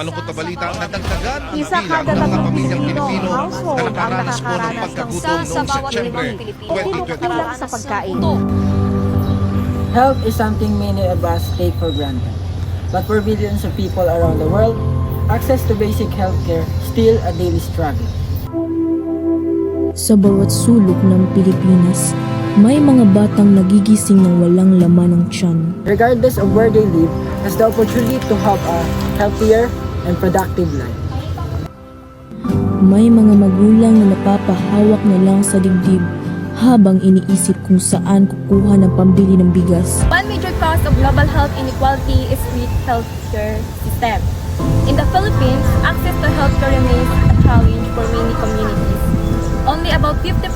Malungkot na balita ang nadagdagan ang Isa bilang kada ng mga tatlong pamilyang Pilipino Pilipino na household ang nakaranas po ng nakakaranas ng pagkagutom sa noong bawat Setyembre limang Pilipino. 2022. sa pagkain. Health is something many of us take for granted. But for billions of people around the world, access to basic healthcare still a daily struggle. Sa bawat sulok ng Pilipinas, may mga batang nagigising ng walang laman ng tiyan. Regardless of where they live, has the opportunity to have a healthier and productive life. May mga magulang na napapahawak na lang sa dibdib habang iniisip kung saan kukuha ng pambili ng bigas. One major cause of global health inequality is weak healthcare system. In the Philippines, access to healthcare remains a challenge for many communities. Only about 50%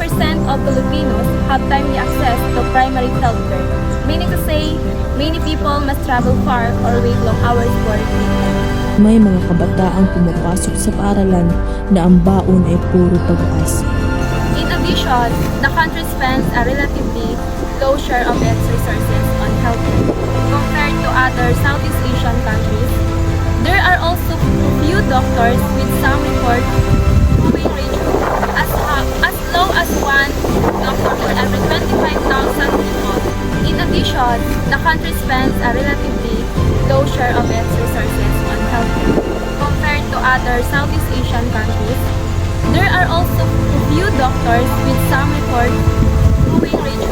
of Filipinos have timely access to primary healthcare, meaning to say, many people must travel far or wait long hours for treatment. May mga kabataang pumapasok sa paaralan na ang baon ay puro pag-asa. In addition, the country spends a relatively low share of its resources on healthcare compared to other Southeast Asian countries. There are also few doctors, with some reports moving range as low as one doctor for every 25,000 people. In addition, the country spends a relatively low share of its resources on healthcare compared to other Southeast Asian countries. There are also few doctors, with some reports moving range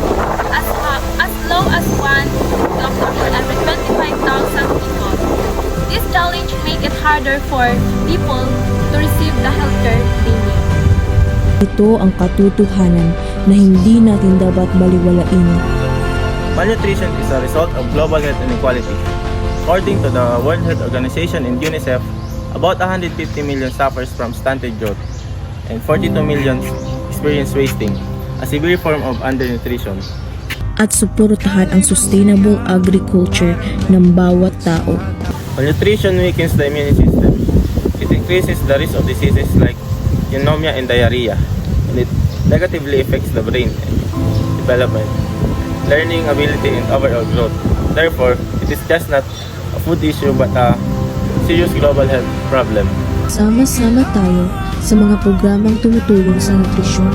as low as one doctor for every 25,000 people. This challenge makes it harder for people to receive the healthcare they need. Ito ang katotohanan na hindi natin dapat baliwalain. Malnutrition is a result of global health inequality. According to the World Health Organization and UNICEF, about 150 million suffers from stunted growth and 42 million experience wasting, a severe form of undernutrition. At suportahan ang sustainable agriculture ng bawat tao. Malnutrition weakens the immune system. It increases the risk of diseases like pneumonia and diarrhea, and it negatively affects the brain development, learning ability, and overall growth. Therefore, it is just not a food issue but a serious global health problem. Sama-sama tayo sa mga programang tumutulong sa nutrisyon,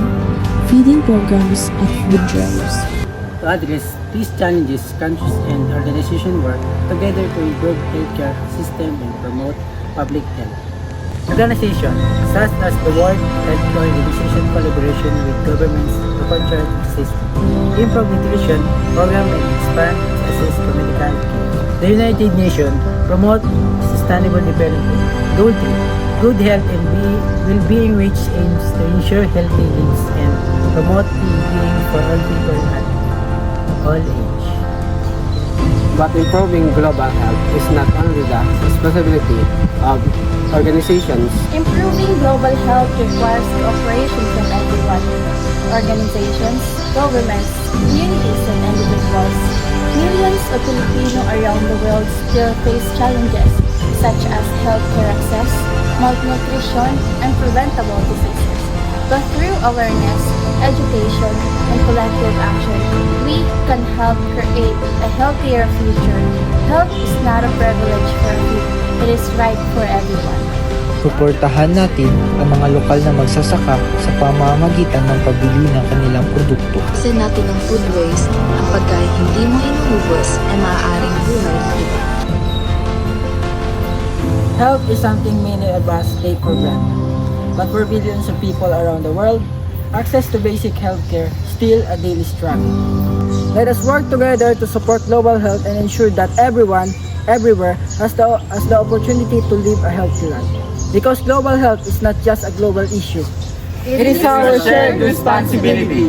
feeding programs at food drives. To address these challenges, countries and organizations work together to improve healthcare system and promote public health. Organizations such as the World Health Organization collaboration with governments to control system, improve nutrition program and expand access to medical care. The United Nations promote sustainable development. Goal 3, good health and well-being, which aims to ensure healthy lives and promote well-being for all people at all age. But improving global health is not only the responsibility of organizations. Improving global health requires cooperation from everyone. Organizations, governments, communities, and individuals. Millions of Filipinos around the world still face challenges such as healthcare access, malnutrition, and preventable diseases. But through awareness, education, and collective action, we can help create a healthier future. Health is not a privilege for a few, it is right for everyone. Suportahan natin ang mga lokal na magsasaka sa pamamagitan ng pagbili ng kanilang produkto. Kasi natin ang food waste, ang pagkain hindi mo inuubos ay maaaring buhay ng iba. Health is something many of us take for granted. But for billions of people around the world, access to basic healthcare still a daily struggle. Let us work together to support global health and ensure that everyone, everywhere, has the opportunity to live a healthy life. Because global health is not just a global issue. It is our shared responsibility.